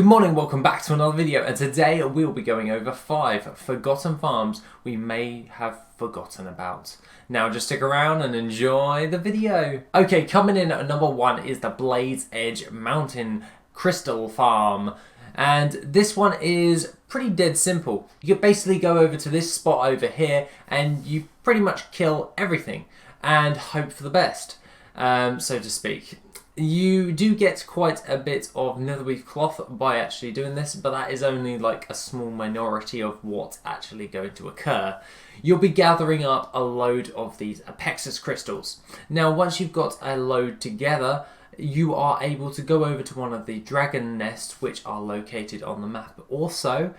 Good morning, welcome back to another video, and today we'll be going over 5 forgotten farms we may have forgotten about. Now just stick around and enjoy the video. Okay, coming in at number 1 is the Blades Edge Mountain Crystal Farm. And this one is pretty dead simple. You can basically go over to this spot over here and you pretty much kill everything and hope for the best, so to speak. You do get quite a bit of netherweave cloth by actually doing this, but that is only like a small minority of what's actually going to occur. You'll be gathering up a load of these Apexus crystals. Now once you've got a load together, you are able to go over to one of the dragon nests which are located on the map also,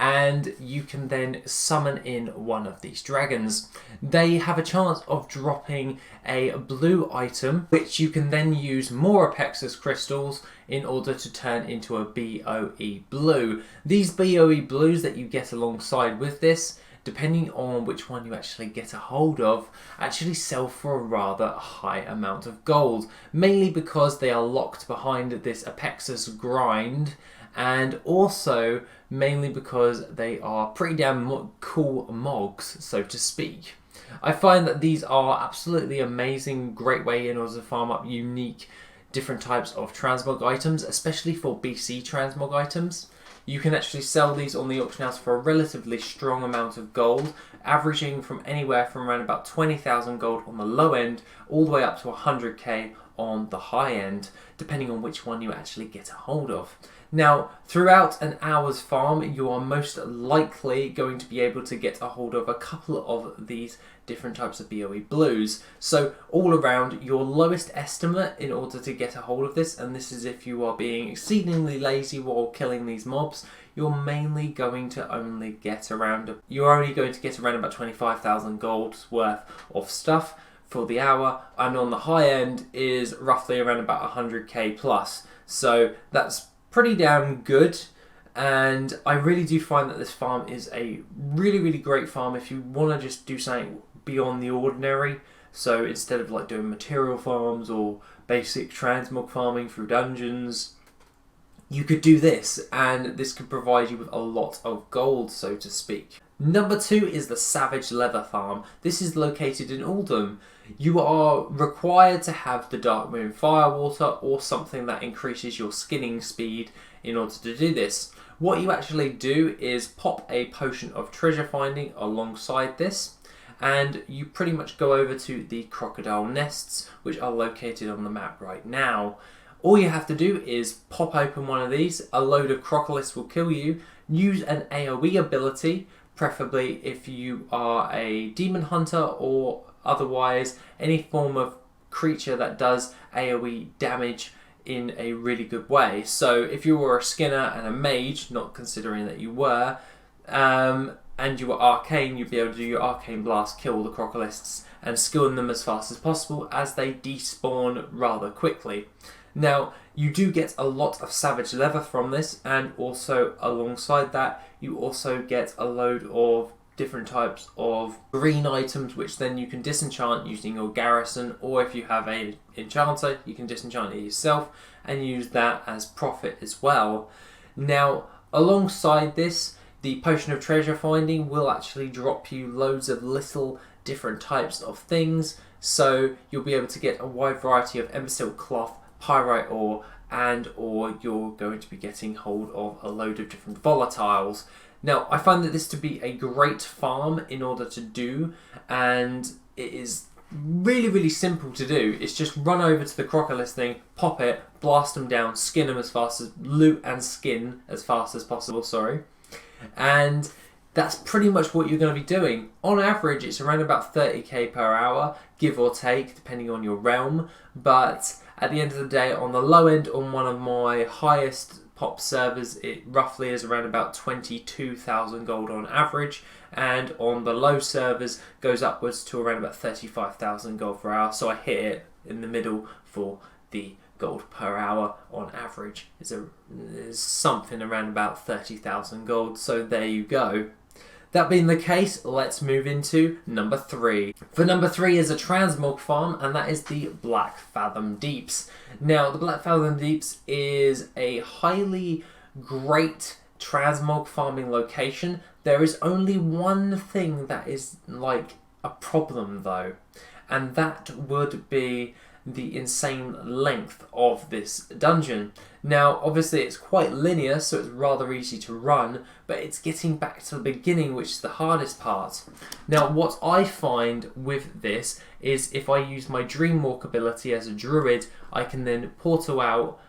and you can then summon in one of these dragons. They have a chance of dropping a blue item, which you can then use more Apexus crystals in order to turn into a BOE blue. These BOE blues that you get alongside with this, depending on which one you actually get a hold of, actually sell for a rather high amount of gold, mainly because they are locked behind this Apexus grind, and also mainly because they are pretty damn cool mogs, so to speak. I find that these are absolutely amazing, great way in order to farm up unique different types of transmog items, especially for BC transmog items. You can actually sell these on the auction house for a relatively strong amount of gold, averaging from anywhere from around about 20,000 gold on the low end, all the way up to 100k on the high end, depending on which one you actually get a hold of. Now, throughout an hour's farm, you are most likely going to be able to get a hold of a couple of these different types of BOE blues. So all around, your lowest estimate in order to get a hold of this, and this is if you are being exceedingly lazy while killing these mobs, you're mainly going to only get around, about 25,000 gold's worth of stuff for the hour, and on the high end is roughly around about 100k plus. So that's pretty damn good, and I really do find that this farm is a really great farm if you want to just do something beyond the ordinary. So instead of like doing material farms or basic transmog farming through dungeons, you could do this, and this could provide you with a lot of gold, so to speak. Number 2 is the Savage Leather Farm. This is located in Oldham. You are required to have the Dark Moon Firewater or something that increases your skinning speed in order to do this. What you actually do is pop a potion of treasure finding alongside this, and you pretty much go over to the crocodile nests which are located on the map right now. All you have to do is pop open one of these, a load of crocolists will kill you, use an AoE ability, preferably if you are a demon hunter or otherwise any form of creature that does AoE damage in a really good way. So if you were a skinner and a mage, not considering that you were, and you were arcane, you'd be able to do your arcane blast, kill the crocolists and skill them as fast as possible as they despawn rather quickly. Now, you do get a lot of savage leather from this, and also alongside that, you also get a load of different types of green items which then you can disenchant using your garrison, or if you have an enchanter, you can disenchant it yourself and use that as profit as well. Now, alongside this, the potion of treasure finding will actually drop you loads of little different types of things, so you'll be able to get a wide variety of ember silk cloth, pyrite ore, or you're going to be getting hold of a load of different volatiles. Now, I find that this to be a great farm in order to do, and it is really simple to do. It's just run over to the crocodile thing, pop it, blast them down, skin them as fast as, loot and skin as fast as possible, sorry. And that's pretty much what you're going to be doing. On average, it's around about 30k per hour, give or take, depending on your realm. But at the end of the day, on the low end, on one of my highest pop servers, it roughly is around about 22,000 gold on average. And on the low servers, goes upwards to around about 35,000 gold per hour. So I hit it in the middle for the gold per hour on average. Is something around about 30,000 gold. So there you go. That being the case, let's move into number 3. For number 3 is a transmog farm, and that is the BLACKFATHOM Deeps. Now, the BLACKFATHOM Deeps is a highly great transmog farming location. There is only one thing that is like a problem though, and that would be the insane length of this dungeon. Now obviously it's quite linear, so it's rather easy to run, but it's getting back to the beginning which is the hardest part. Now what I find with this is if I use my Dreamwalk ability as a druid, I can then portal out,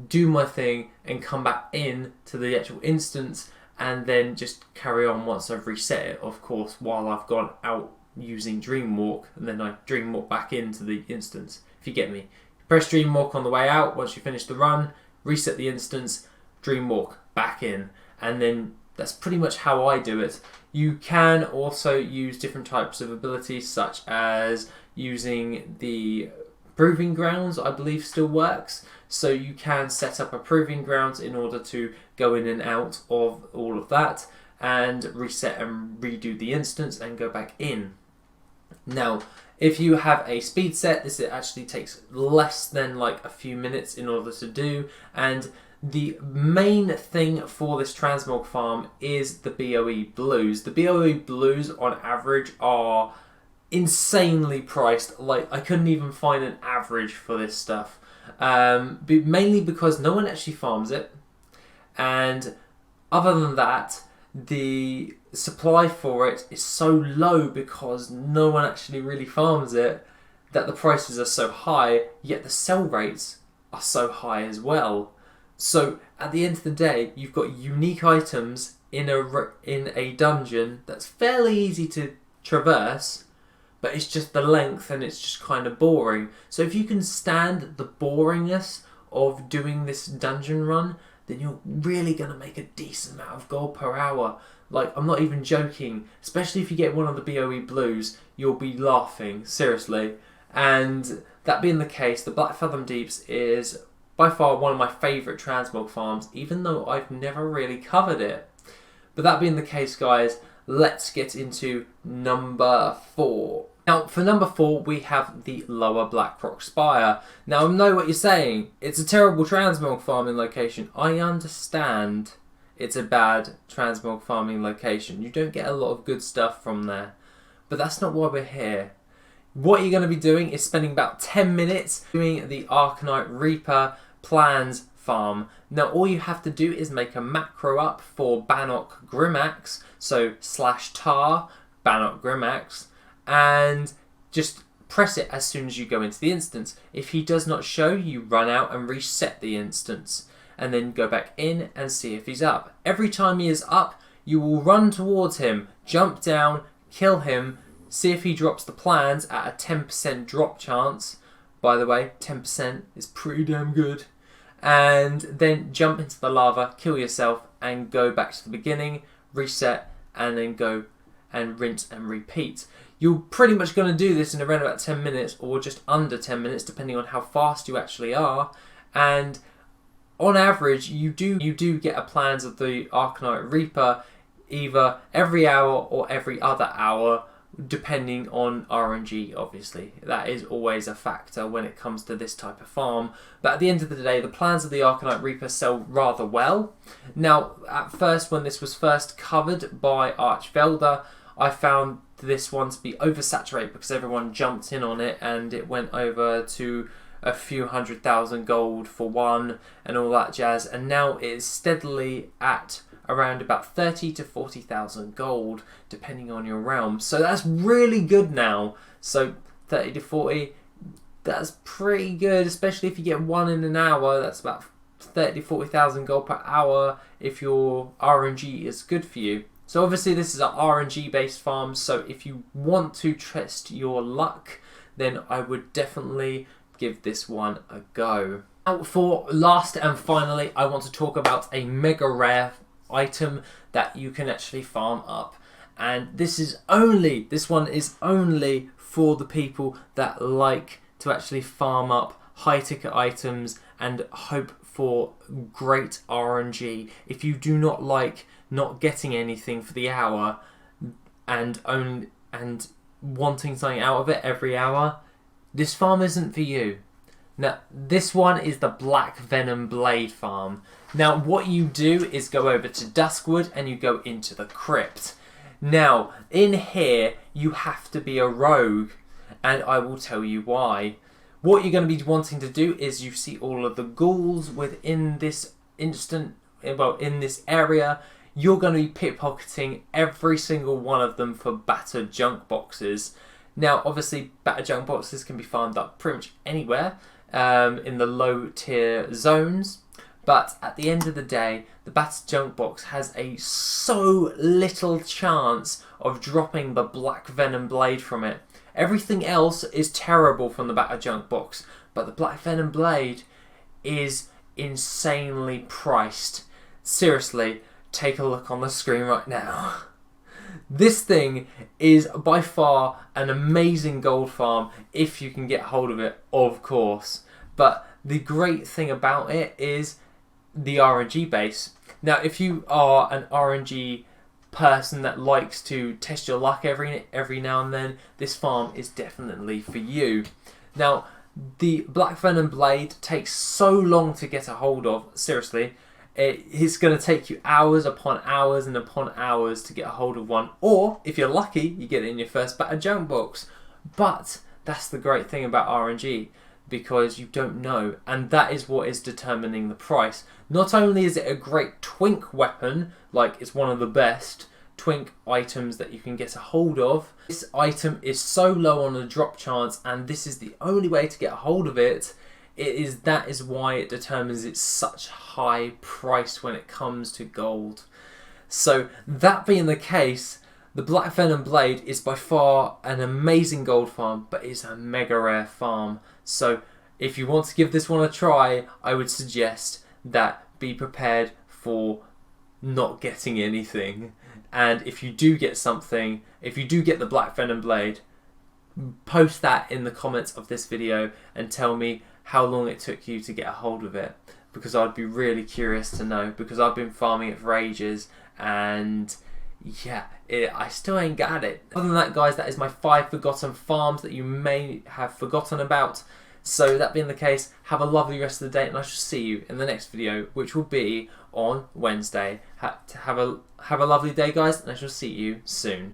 do my thing, and come back in to the actual instance, and then just carry on once I've reset it, of course, while I've gone out using Dreamwalk, and then I Dreamwalk back into the instance, if you get me. Press Dreamwalk on the way out once you finish the run, reset the instance, Dreamwalk back in, and then that's pretty much how I do it. You can also use different types of abilities, such as using the Proving Grounds, I believe still works. So you can set up a Proving Grounds in order to go in and out of all of that, and reset and redo the instance and go back in. Now, if you have a speed set, this actually takes less than like a few minutes in order to do, and the main thing for this transmog farm is the BOE blues. The BOE blues on average are insanely priced. Like, I couldn't even find an average for this stuff, mainly because no one actually farms it, and other than that, the supply for it is so low because no one actually really farms it, that the prices are so high, yet the sell rates are so high as well. So at the end of the day, you've got unique items in a dungeon that's fairly easy to traverse, but it's just the length and it's just kind of boring. So if you can stand the boringness of doing this dungeon run, then you're really going to make a decent amount of gold per hour. Like, I'm not even joking. Especially if you get one of the BOE blues, you'll be laughing, seriously. And that being the case, the BLACKFATHOM Deeps is by far one of my favourite transmog farms, even though I've never really covered it. But that being the case, guys, let's get into number 4. Now, for number 4, we have the Lower Blackrock Spire. Now, I know what you're saying. It's a terrible transmog farming location. I understand it's a bad transmog farming location. You don't get a lot of good stuff from there. But that's not why we're here. What you're going to be doing is spending about 10 minutes doing the Arcanite Reaper Plans farm. Now, all you have to do is make a macro up for BANNOK GRIMAXE, so /tar BANNOK GRIMAXE, and just press it as soon as you go into the instance. If he does not show, you run out and reset the instance, and then go back in and see if he's up. Every time he is up, you will run towards him, jump down, kill him, see if he drops the plans at a 10% drop chance. By the way, 10% is pretty damn good. And then jump into the lava, kill yourself, and go back to the beginning, reset, and then go and rinse and repeat. You're pretty much going to do this in around about 10 minutes, or just under 10 minutes, depending on how fast you actually are. And on average, you do get a plans of the Arcanite Reaper either every hour or every other hour, depending on RNG, obviously. That is always a factor when it comes to this type of farm. But at the end of the day, the plans of the Arcanite Reaper sell rather well. Now, at first, when this was first covered by Archvelder, I found this one to be oversaturated because everyone jumped in on it and it went over to a few 100,000 gold for one and all that jazz. And now it is steadily at around about 30 to 40,000 gold, depending on your realm. So that's really good now. So 30 to 40, that's pretty good, especially if you get one in an hour. That's about 30 to 40,000 gold per hour if your RNG is good for you. So obviously this is an RNG based farm, so if you want to test your luck, then I would definitely give this one a go. Now, for last and finally, I want to talk about a mega rare item that you can actually farm up, and this one is only for the people that like to actually farm up high ticket items and hope for great RNG. If you do not like not getting anything for the hour and wanting something out of it every hour, this farm isn't for you. Now, this one is the Black Venom Blade farm. Now, what you do is go over to Duskwood and you go into the crypt. Now, in here, you have to be a rogue, and I will tell you why. What you're going to be wanting to do is you see all of the ghouls within this in this area. You're going to be pickpocketing every single one of them for battered junk boxes. Now, obviously, battered junk boxes can be farmed up pretty much anywhere in the low tier zones. But at the end of the day, the battered junk box has a so little chance of dropping the Black Venom Blade from it. Everything else is terrible from the battered junk box, but the Black Venom Blade is insanely priced. Seriously, take a look on the screen right now. This thing is by far an amazing gold farm if you can get hold of it, of course. But the great thing about it is the RNG base. Now, if you are an RNG person that likes to test your luck every now and then, this farm is definitely for you. Now, the Black Venom Blade takes so long to get a hold of. Seriously, it's going to take you hours upon hours and upon hours to get a hold of one. Or, if you're lucky, you get it in your first battered junk box. But that's the great thing about RNG, because you don't know, and that is what is determining the price. Not only is it a great twink weapon, like it's one of the best twink items that you can get a hold of, this item is so low on the drop chance, and this is the only way to get a hold of it. That is why it determines it's such high price when it comes to gold. So that being the case, the Black Venom Blade is by far an amazing gold farm, but it's a mega rare farm. So if you want to give this one a try, I would suggest that be prepared for not getting anything. And if you do get something, if you do get the Black Venom Blade, post that in the comments of this video and tell me how long it took you to get a hold of it, because I'd be really curious to know, because I've been farming it for ages and yeah, I still ain't got it. Other than that, guys, that is my 5 forgotten farms that you may have forgotten about. So that being the case, have a lovely rest of the day, and I shall see you in the next video, which will be on Wednesday. Have a lovely day, guys, and I shall see you soon.